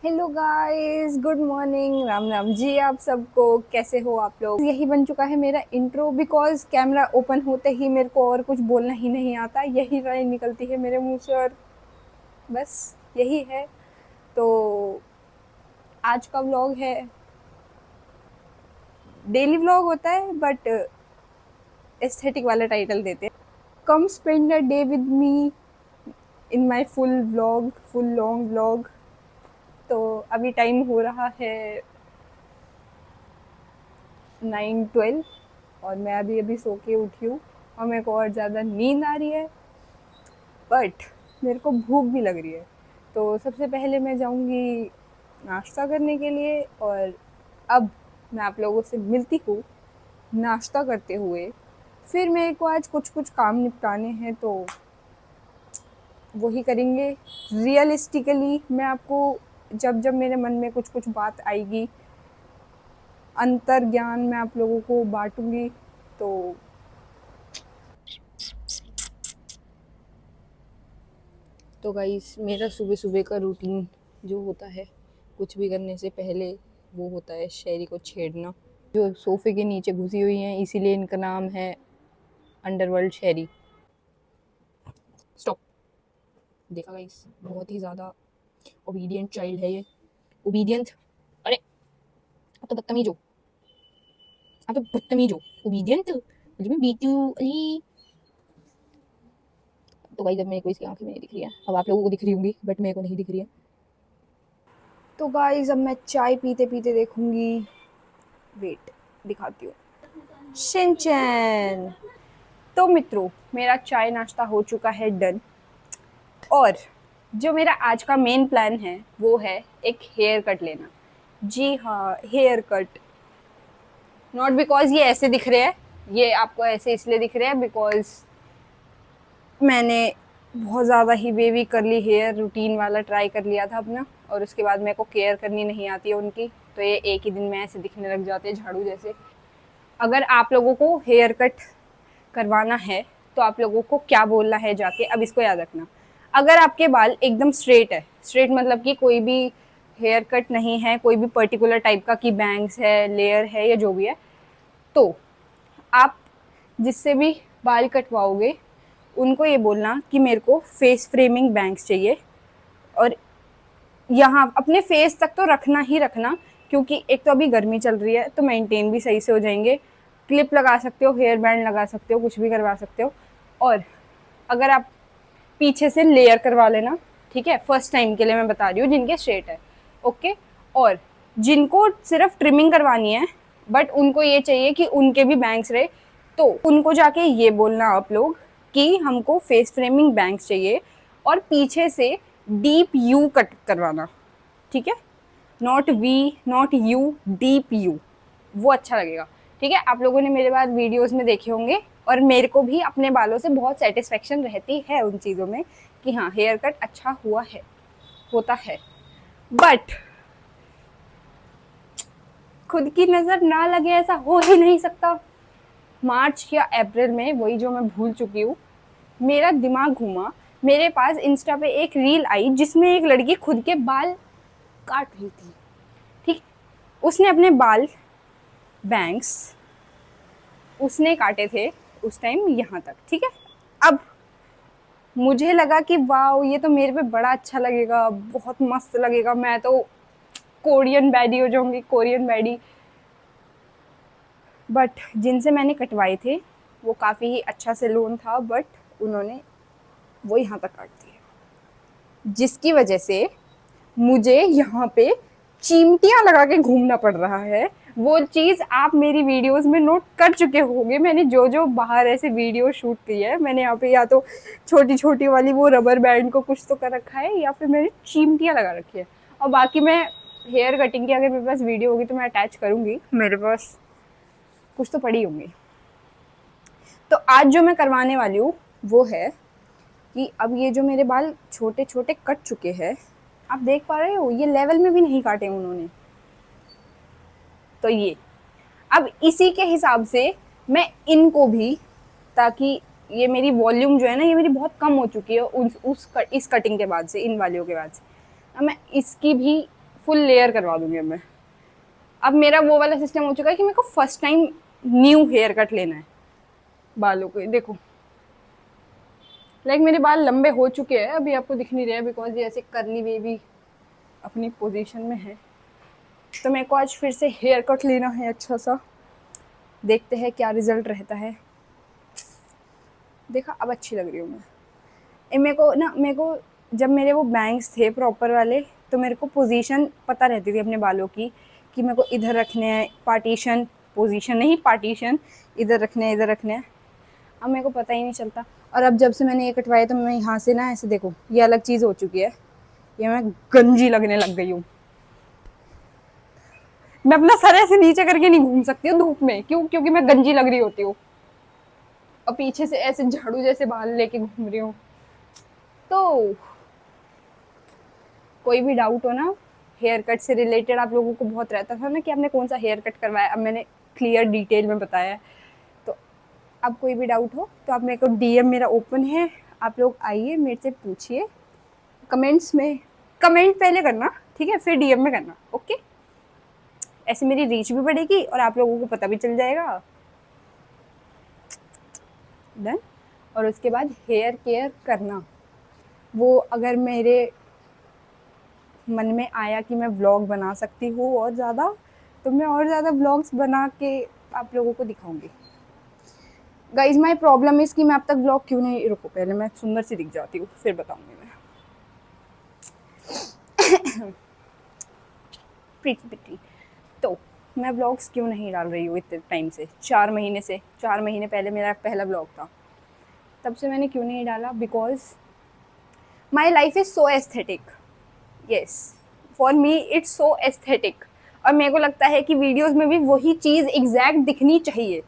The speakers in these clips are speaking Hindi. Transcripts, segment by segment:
Hello guys, good morning, Ram Ram ji आप सबको। कैसे हो आप लोग? यही बन चुका है मेरा इंट्रो बिकॉज कैमरा ओपन होते ही मेरे को और कुछ बोलना ही नहीं आता, यही लाइन निकलती है मेरे मुंह से और बस यही है। तो आज का व्लॉग है, डेली व्लॉग होता है बट एस्थेटिक वाला टाइटल देते हैं। Come spend a day with me in my full vlog, full long vlog. तो अभी टाइम हो रहा है 9:12 और मैं अभी अभी सो के उठी हूँ और मेरे को और ज़्यादा नींद आ रही है बट मेरे को भूख भी लग रही है। तो सबसे पहले मैं जाऊँगी नाश्ता करने के लिए और अब मैं आप लोगों से मिलती हूँ नाश्ता करते हुए। फिर मेरे को आज कुछ कुछ काम निपटाने हैं तो वही करेंगे। रियलिस्टिकली मैं आपको जब जब मेरे मन में कुछ कुछ बात आएगी, अंतर ज्ञान मैं आप लोगों को बांटूंगी। तो गाइस, मेरा सुबह सुबह का रूटीन जो होता है कुछ भी करने से पहले वो होता है शहरी को छेड़ना। जो सोफे के नीचे घुसी हुई हैं इसीलिए इनका नाम है अंडरवर्ल्ड शहरी। स्टॉप। देखा गाइस, बहुत ही ज़्यादा ओबीडियंट चाइल्ड है ये। ओबीडियंट। अरे आप तो बदतमीज हो, आप तो बदतमीज हो। ओबीडियंट मतलब बीटू अली। तो गाइस, अब मेरे को इसकी आंखें में नहीं दिख रही है, अब आप लोगों को दिख रही होंगी बट मेरे को नहीं दिख रही है। तो गाइस, अब मैं चाय पीते पीते देखूंगी। वेट, दिखाती हूँ। शिनचैन। तो मित्रों, मेरा चाय नाश्ता हो चुका है डन और जो मेरा आज का मेन प्लान है वो है एक हेयर कट लेना। जी हाँ, हेयर कट। नॉट बिकॉज ये ऐसे दिख रहे हैं, ये आपको ऐसे इसलिए दिख रहे हैं बिकॉज मैंने बहुत ज़्यादा ही बेबी करली हेयर रूटीन वाला ट्राई कर लिया था अपना और उसके बाद मेरे को केयर करनी नहीं आती है उनकी, तो ये एक ही दिन में ऐसे दिखने लग जाते हैं झाड़ू जैसे। अगर आप लोगों को हेयर कट करवाना है तो आप लोगों को क्या बोलना है जाके, अब इसको याद रखना। अगर आपके बाल एकदम स्ट्रेट है, स्ट्रेट मतलब कि कोई भी हेयर कट नहीं है, कोई भी पर्टिकुलर टाइप का कि बैंग्स है, लेयर है या जो भी है, तो आप जिससे भी बाल कटवाओगे उनको ये बोलना कि मेरे को फेस फ्रेमिंग बैंग्स चाहिए और यहाँ अपने फेस तक तो रखना ही रखना, क्योंकि एक तो अभी गर्मी चल रही है तो मेंटेन भी सही से हो जाएंगे। क्लिप लगा सकते हो, हेयर बैंड लगा सकते हो, कुछ भी करवा सकते हो। और अगर आप पीछे से लेयर करवा लेना, ठीक है, फर्स्ट टाइम के लिए मैं बता रही हूँ जिनके स्ट्रेट है, ओके। और जिनको सिर्फ ट्रिमिंग करवानी है बट उनको ये चाहिए कि उनके भी बैंग्स रहे, तो उनको जाके ये बोलना आप लोग कि हमको फेस फ्रेमिंग बैंग्स चाहिए और पीछे से डीप यू कट करवाना, ठीक है। Not V, not U, deep U, वो अच्छा लगेगा। ठीक है, आप लोगों ने मेरे बाद वीडियोस में देखे होंगे और मेरे को भी अपने बालों से बहुत सेटिस्फेक्शन रहती है उन चीज़ों में कि हाँ हेयर कट अच्छा हुआ है, होता है। बट खुद की नज़र ना लगे ऐसा हो ही नहीं सकता। मार्च या अप्रैल में, वही जो मैं भूल चुकी हूँ, मेरा दिमाग घूमा, मेरे पास इंस्टा पे एक रील आई जिसमें एक लड़की खुद के बाल काट रही थी। ठीक, उसने अपने बाल बैंग्स उसने काटे थे उस टाइम यहाँ तक, ठीक है। अब मुझे लगा कि वाओ, ये तो मेरे पे बड़ा अच्छा लगेगा, बहुत मस्त लगेगा, मैं तो कोरियन बैडी हो जाऊंगी, कोरियन बैडी। बट जिनसे मैंने कटवाए थे वो काफ़ी ही अच्छा सैलून था बट उन्होंने वो यहाँ तक काट दिया, जिसकी वजह से मुझे यहाँ पे चिमटियाँ लगा के घूमना पड़ रहा है। वो चीज़ आप मेरी वीडियोस में नोट कर चुके होंगे, मैंने जो जो बाहर ऐसे वीडियो शूट की है, मैंने यहाँ पे या तो छोटी छोटी वाली वो रबर बैंड को कुछ तो कर रखा है या फिर मैंने चिमटियाँ लगा रखी है। और बाकी मैं हेयर कटिंग की अगर मेरे पास वीडियो होगी तो मैं अटैच करूँगी, मेरे पास कुछ तो पड़ी होंगी। तो आज जो मैं करवाने वाली हूँ वो है कि अब ये जो मेरे बाल छोटे छोटे कट चुके हैं, आप देख पा रहे हो, ये लेवल में भी नहीं काटे उन्होंने, तो ये अब इसी के हिसाब से मैं इनको भी, ताकि ये मेरी वॉल्यूम जो है ना, ये मेरी बहुत कम हो चुकी है इस कटिंग के बाद से, इन वालियों के बाद से, अब मैं इसकी भी फुल लेयर करवा दूंगी अब मैं। अब मेरा वो वाला सिस्टम हो चुका है कि मेरे को first time new hair cut लेना है बालों को। देखो लाइक मेरे बाल लंबे हो चुके हैं, अभी आपको दिख नहीं रहे हैं बिकॉज ये ऐसे करली बेबी अपनी पोजीशन में है। तो मेरे को आज फिर से हेयर कट लेना है अच्छा सा, देखते हैं क्या रिजल्ट रहता है। देखा अब अच्छी लग रही हूँ मैं। मेरे को जब मेरे वो बैंग्स थे प्रॉपर वाले तो मेरे को पोजीशन पता रहती थी अपने बालों की कि मेरे को इधर रखने हैं, पार्टीशन, पोजीशन नहीं पार्टीशन, इधर रखने हैं इधर रखने हैं। अब मेरे को पता ही नहीं चलता। और अब जब से मैंने ये कटवाया तो मैं यहाँ से ना ऐसे देखो ये अलग चीज़ हो चुकी है, ये मैं गंजी लगने लग गई हूँ। मैं अपना सर ऐसे नीचे करके नहीं घूम सकती हूँ धूप में, क्यों? क्योंकि मैं गंजी लग रही होती हूँ और पीछे से ऐसे झाड़ू जैसे बाल लेके घूम रही हूँ। तो कोई भी डाउट हो ना हेयर कट से रिलेटेड, आप लोगों को बहुत रहता था ना कि आपने कौन सा हेयर कट करवाया, अब मैंने क्लियर डिटेल में बताया है। तो अब कोई भी डाउट हो तो आप मेरे को डीएम मेरा ओपन है, आप लोग आइए मेरे से पूछिए कमेंट्स में। कमेंट पहले करना ठीक है, फिर डीएम में करना, ओके? ऐसे मेरी रीच भी बढ़ेगी और आप लोगों को पता भी चल जाएगा। डन। और उसके बाद हेयर केयर करना, वो अगर मेरे मन में आया कि मैं व्लॉग बना सकती हूँ और ज़्यादा, तो मैं और ज़्यादा व्लॉग्स बना के आप लोगों को दिखाऊंगी। गाइज माई प्रॉब्लम इज़ कि मैं अब तक व्लॉग क्यों नहीं, रुको पहले मैं सुंदर सी दिख जाती हूँ फिर बताऊंगी मैं। Pretty pretty. तो मैं व्लॉग्स क्यों नहीं डाल रही हूँ इतने टाइम से, 4 महीने से। 4 महीने पहले मेरा पहला व्लॉग था, तब से मैंने क्यों नहीं डाला? Because my life is so aesthetic. Yes, for me it's so aesthetic. और मेरे को लगता है कि वीडियोस में भी वही चीज़ एग्जैक्ट दिखनी चाहिए,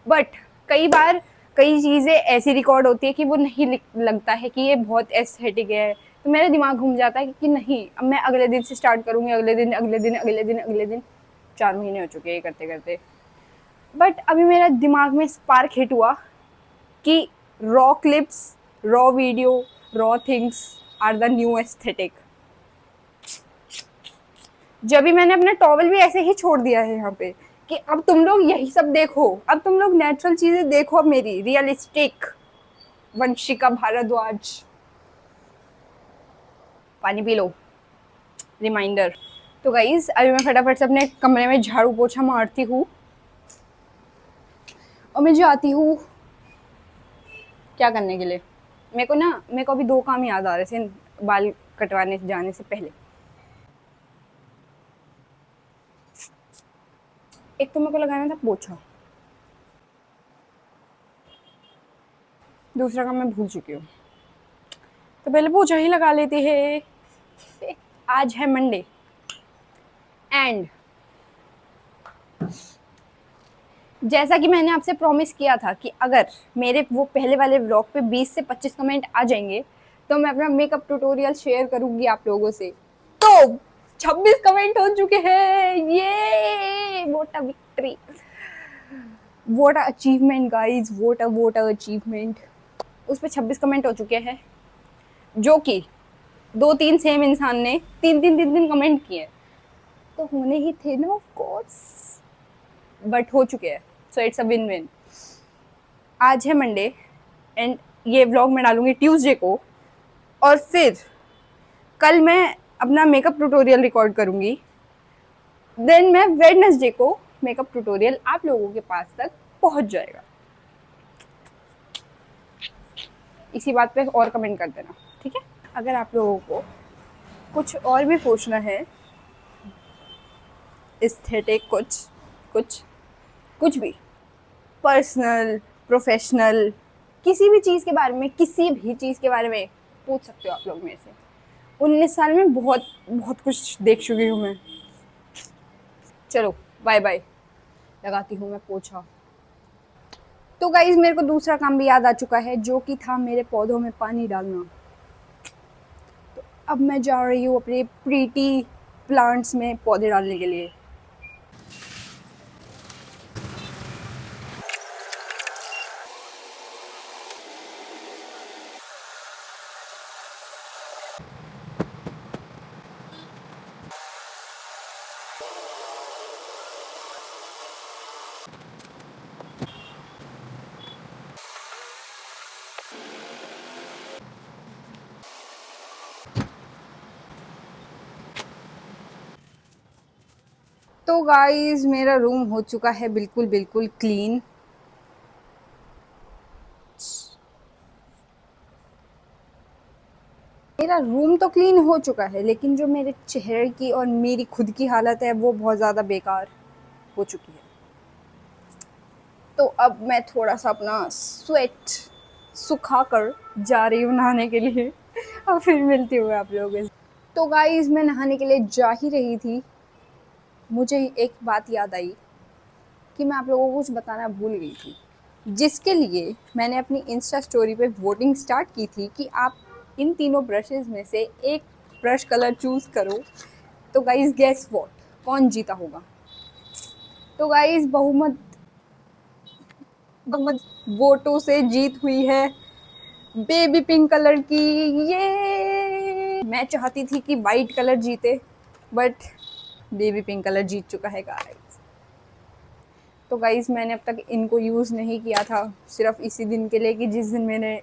बट कई बार कई चीज़ें ऐसी रिकॉर्ड होती है कि वो नहीं लगता है कि ये बहुत एस्थेटिक है, तो मेरा दिमाग घूम जाता है कि नहीं अब मैं अगले दिन से स्टार्ट करूँगी, अगले दिन अगले दिन अगले दिन अगले दिन। 4 महीने हो चुके हैं ये करते करते, बट अभी मेरा दिमाग में स्पार्क हिट हुआ कि raw clips, raw video, raw things are the new aesthetic. जब भी मैंने अपना टॉवल भी ऐसे ही छोड़ दिया है यहाँ पे कि अब तुम लोग यही सब देखो, अब तुम लोग नेचुरल चीजें देखो, अब मेरी रियलिस्टिक। वंशिका भारद्वाज, पानी पी लो, रिमाइंडर। तो गाइज अभी मैं फटाफट से अपने कमरे में झाड़ू पोछा मारती हूँ और मैं जाती हूँ क्या करने के लिए। मेरे को अभी 2 काम याद आ रहे थे बाल कटवाने से जाने से पहले। एक तो मेरे को लगाना था पोछा, दूसरा काम मैं भूल चुकी हूँ, तो पहले पोछा ही लगा लेती है। आज है मंडे एंड जैसा कि मैंने आपसे प्रॉमिस किया था कि अगर मेरे वो पहले वाले व्लॉग पे 20 से 25 कमेंट आ जाएंगे तो मैं अपना मेकअप ट्यूटोरियल शेयर करूंगी आप लोगों से। तो 26 कमेंट हो चुके हैं, ये what a victory, what a achievement guys, what a achievement. उस पर 26 कमेंट हो चुके हैं, जो कि 2-3 सेम इंसान ने 3-3 कमेंट किए, तो होने ही थे ना ऑफ कोर्स, बट हो चुके हैं, so it's a win win. आज है मंडे एंड ये व्लॉग मैं डालूंगी ट्यूसडे को, और फिर कल मैं अपना मेकअप ट्यूटोरियल रिकॉर्ड करूंगी, देन मैं वेडनेसडे को मेकअप ट्यूटोरियल आप लोगों के पास तक पहुंच जाएगा। इसी बात पे और कमेंट कर देना, ठीक है? अगर आप लोगों को कुछ और भी पूछना है, एस्थेटिक, कुछ कुछ भी, पर्सनल, प्रोफेशनल, किसी भी चीज़ के बारे में, किसी भी चीज़ के बारे में पूछ सकते हो आप लोग मेरे से। 19 साल में बहुत बहुत कुछ देख चुकी हूँ मैं। चलो बाय बाय, लगाती हूँ मैं पोछा। तो गाइज मेरे को दूसरा काम भी याद आ चुका है, जो कि था मेरे पौधों में पानी डालना। तो अब मैं जा रही हूँ अपने प्रीटी प्लांट्स में पौधे डालने के लिए। तो गाइस मेरा रूम हो चुका है बिल्कुल बिल्कुल क्लीन। मेरा रूम तो क्लीन हो चुका है, लेकिन जो मेरे चेहरे की और मेरी खुद की हालत है वो बहुत ज़्यादा बेकार हो चुकी है। तो अब मैं थोड़ा सा अपना स्वेट सुखा कर जा रही हूँ नहाने के लिए और फिर मिलती हूँ आप लोगों से। तो गाइस मैं नहाने के लिए जा ही रही थी, मुझे एक बात याद आई कि मैं आप लोगों को कुछ बताना भूल गई थी, जिसके लिए मैंने अपनी इंस्टा स्टोरी पे वोटिंग स्टार्ट की थी कि आप इन तीनों ब्रशेज़ में से एक ब्रश कलर चूज़ करो। तो गाइस गेस व्हाट, कौन जीता होगा? तो गाइस बहुमत बहुमत वोटों से जीत हुई है बेबी पिंक कलर की। ये मैं चाहती थी कि वाइट कलर जीते, बट बेबी पिंक कलर जीत चुका है गाइस। तो गाइस मैंने अब तक इनको यूज़ नहीं किया था, सिर्फ इसी दिन के लिए कि जिस दिन मैंने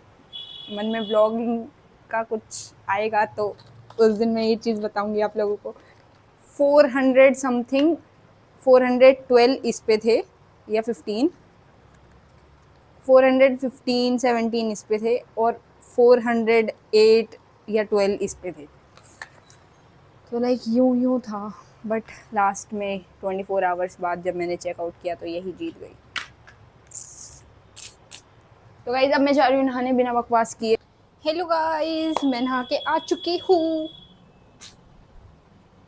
मन में ब्लॉगिंग का कुछ आएगा तो उस दिन मैं ये चीज़ बताऊंगी आप लोगों को। 400 समथिंग, 412 इस पे थे या 15, 415 17 इस पे थे और 408 या 12 इस पे थे। तो लाइक यूं था, बट लास्ट में 24 आवर्स बाद जब मैंने चेकआउट किया तो यही जीत गई। तो गाइज अब मैं जा रही हूँ नहाने बिना बकवास किए। हेलो गाइज, मैं नहा के आ चुकी हूँ।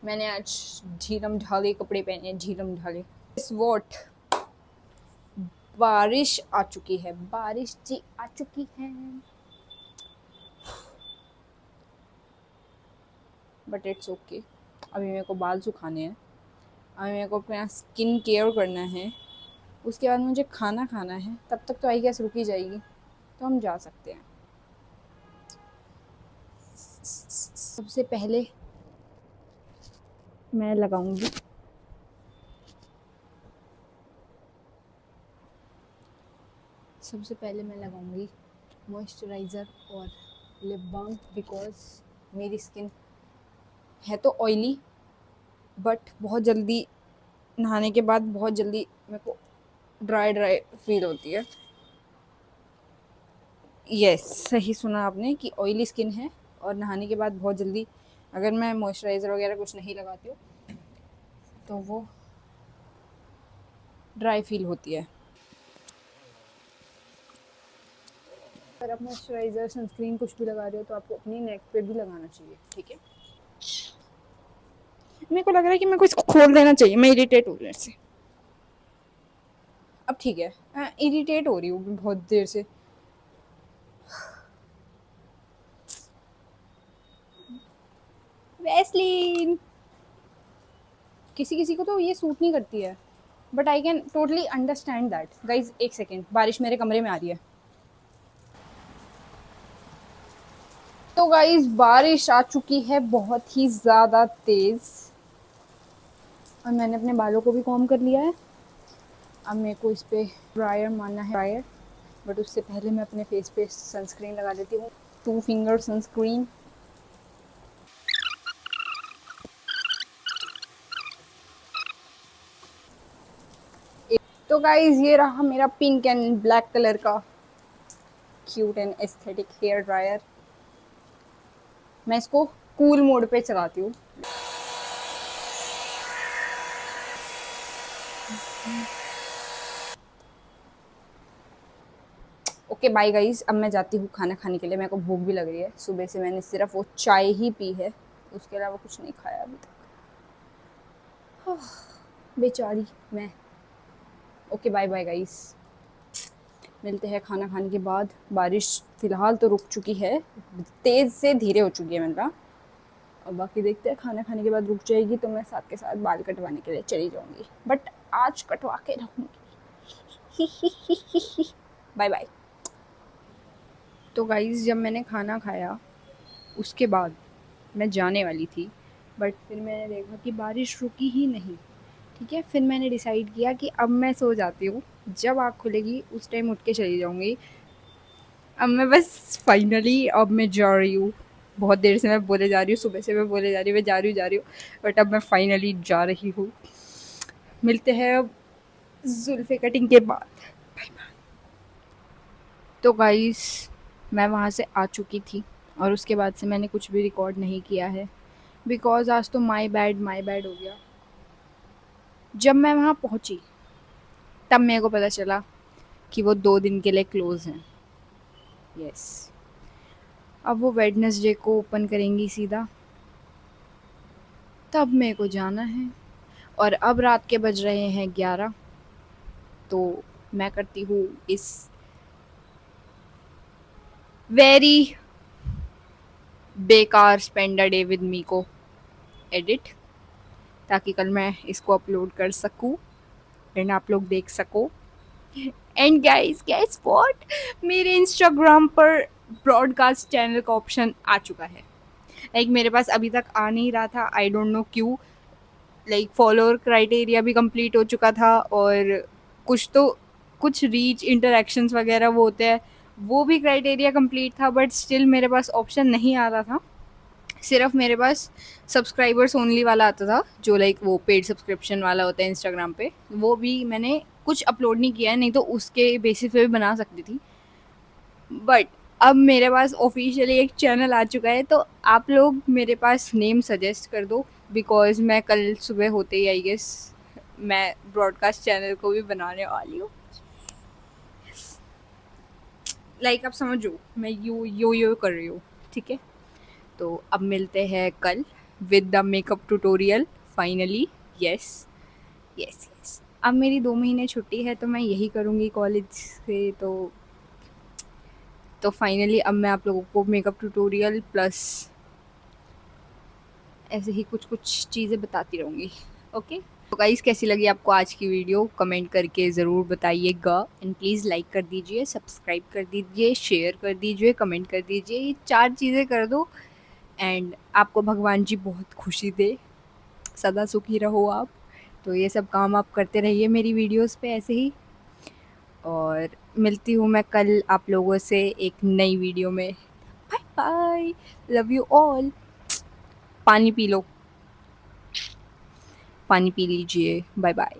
मैंने आज झीलम ढाले कपड़े पहने हैं, झीलम ढाले। इस वॉट बारिश आ चुकी है, बारिश जी आ चुकी है। But it's okay. अभी मेरे को बाल सुखाने हैं, अभी मेरे को अपना स्किन केयर करना है, उसके बाद मुझे खाना खाना है। तब तक तो आई गेस रुकी जाएगी, तो हम जा सकते हैं। सबसे पहले मैं लगाऊंगी मॉइस्चराइज़र और लिप बाम, बिकॉज मेरी स्किन है तो ऑयली, बट बहुत जल्दी नहाने के बाद बहुत जल्दी मेरे को ड्राई फील होती है। यस, सही सुना आपने कि ऑयली स्किन है और नहाने के बाद बहुत जल्दी अगर मैं मॉइस्चराइज़र वगैरह कुछ नहीं लगाती हूँ तो वो ड्राई फील होती है। अगर आप मॉइस्चराइज़र सनस्क्रीन कुछ भी लगा रहे हो तो आपको अपनी नेक पे भी लगाना चाहिए, ठीक है? मेरे को लग रहा है कि मेरे को इसको खोल देना चाहिए, मैं इरिटेट हो रही हूँ इससे। अब ठीक है, इरिटेट हो रही हूँ बहुत देर से। वैसलीन किसी किसी को तो ये सूट नहीं करती है, but I can totally understand that. Guys एक सेकेंड, बारिश मेरे कमरे में आ रही है। तो गाइज बारिश आ चुकी है बहुत ही ज़्यादा तेज़, और मैंने अपने बालों को भी कॉम्ब कर लिया है। अब मेरे को इस पर ड्रायर मारना है, ड्रायर, बट उससे पहले मैं अपने फेस पे सनस्क्रीन लगा देती हूँ, 2 फिंगर सनस्क्रीन। तो गाइज ये रहा मेरा पिंक एंड ब्लैक कलर का cute and aesthetic hair dryer. मैं इसको कूल मोड पे चलाती हूँ। ओके बाय गाइस, अब मैं जाती हूँ खाना खाने के लिए, मेरे को भूख भी लग रही है। सुबह से मैंने सिर्फ वो चाय ही पी है, उसके अलावा कुछ नहीं खाया अभी तक। बेचारी मैं। ओके बाय बाय गाइस, मिलते हैं खाना खाने के बाद। बारिश फ़िलहाल तो रुक चुकी है, तेज़ से धीरे हो चुकी है मैंने, और बाकी देखते हैं खाना खाने के बाद रुक जाएगी तो मैं साथ के साथ बाल कटवाने के लिए चली जाऊँगी, बट आज कटवा के रहूँगी। Bye bye. तो गाइज़ जब मैंने खाना खाया उसके बाद मैं जाने वाली थी, बट फिर मैंने देखा कि बारिश रुकी ही नहीं, ठीक है? फिर मैंने डिसाइड किया कि अब मैं सो जाती हूँ, जब आँख खुलेगी उस टाइम उठ के चली जाऊँगी। अब मैं बस फाइनली अब मैं जा रही हूँ। बहुत देर से मैं बोले जा रही हूँ, सुबह से मैं बोले जा रही हूँ, मैं जा रही हूँ, बट अब मैं फाइनली जा रही हूँ। मिलते हैं अब जुल्फे कटिंग के बाद। तो गाइस मैं वहाँ से आ चुकी थी और उसके बाद से मैंने कुछ भी रिकॉर्ड नहीं किया है बिकॉज आज तो माई बैड हो गया। जब मैं वहाँ पहुँची तब मेरे को पता चला कि वो 2 दिन के लिए क्लोज़ हैं। यस, अब वो वेडनेसडे को ओपन करेंगी सीधा, तब मेरे को जाना है। और अब रात के बज रहे हैं 11, तो मैं करती हूँ इस वेरी बेकार स्पेंड अ डे विद मी को एडिट, ताकि कल मैं इसको अपलोड कर सकूँ एंड आप लोग देख सको। एंड गाइस गैस व्हाट, मेरे इंस्टाग्राम पर ब्रॉडकास्ट चैनल का ऑप्शन आ चुका है। लाइक मेरे पास अभी तक आ नहीं रहा था, आई डोंट नो क्यों। लाइक फॉलोअर क्राइटेरिया भी कंप्लीट हो चुका था और कुछ तो कुछ रीच इंटरेक्शंस वगैरह वो होते हैं, वो भी क्राइटेरिया कंप्लीट था, बट स्टिल मेरे पास ऑप्शन नहीं आ रहा था। सिर्फ मेरे पास सब्सक्राइबर्स ओनली वाला आता था, जो लाइक वो पेड सब्सक्रिप्शन वाला होता है इंस्टाग्राम पे। वो भी मैंने कुछ अपलोड नहीं किया है, नहीं तो उसके बेसिस पे भी बना सकती थी। बट अब मेरे पास ऑफिशियली एक चैनल आ चुका है, तो आप लोग मेरे पास नेम सजेस्ट कर दो बिकॉज मैं कल सुबह होते ही आई गेस मैं ब्रॉडकास्ट चैनल को भी बनाने वाली हूँ। लाइक आप समझो मैं यो कर रही हूँ, ठीक है। तो अब मिलते हैं कल with the makeup tutorial finally. Yes yes yes, अब मेरी 2 महीने छुट्टी है तो मैं यही करूँगी कॉलेज से। तो फाइनली अब मैं आप लोगों को मेकअप ट्यूटोरियल प्लस ऐसे ही कुछ कुछ चीज़ें बताती रहूँगी। ओके, तो गाइस कैसी लगी आपको आज की वीडियो कमेंट करके ज़रूर बताइएगा एंड प्लीज़ लाइक कर दीजिए, सब्सक्राइब कर दीजिए, शेयर कर दीजिए, कमेंट कर दीजिए, ये 4 चीज़ें कर दो एंड आपको भगवान जी बहुत खुशी दे, सदा सुखी रहो आप। तो ये सब काम आप करते रहिए मेरी वीडियोस पे ऐसे ही। और मिलती हूँ मैं कल आप लोगों से एक नई वीडियो में। Bye bye, love you all. पानी पी लो, पानी पी लीजिए, बाय बाय।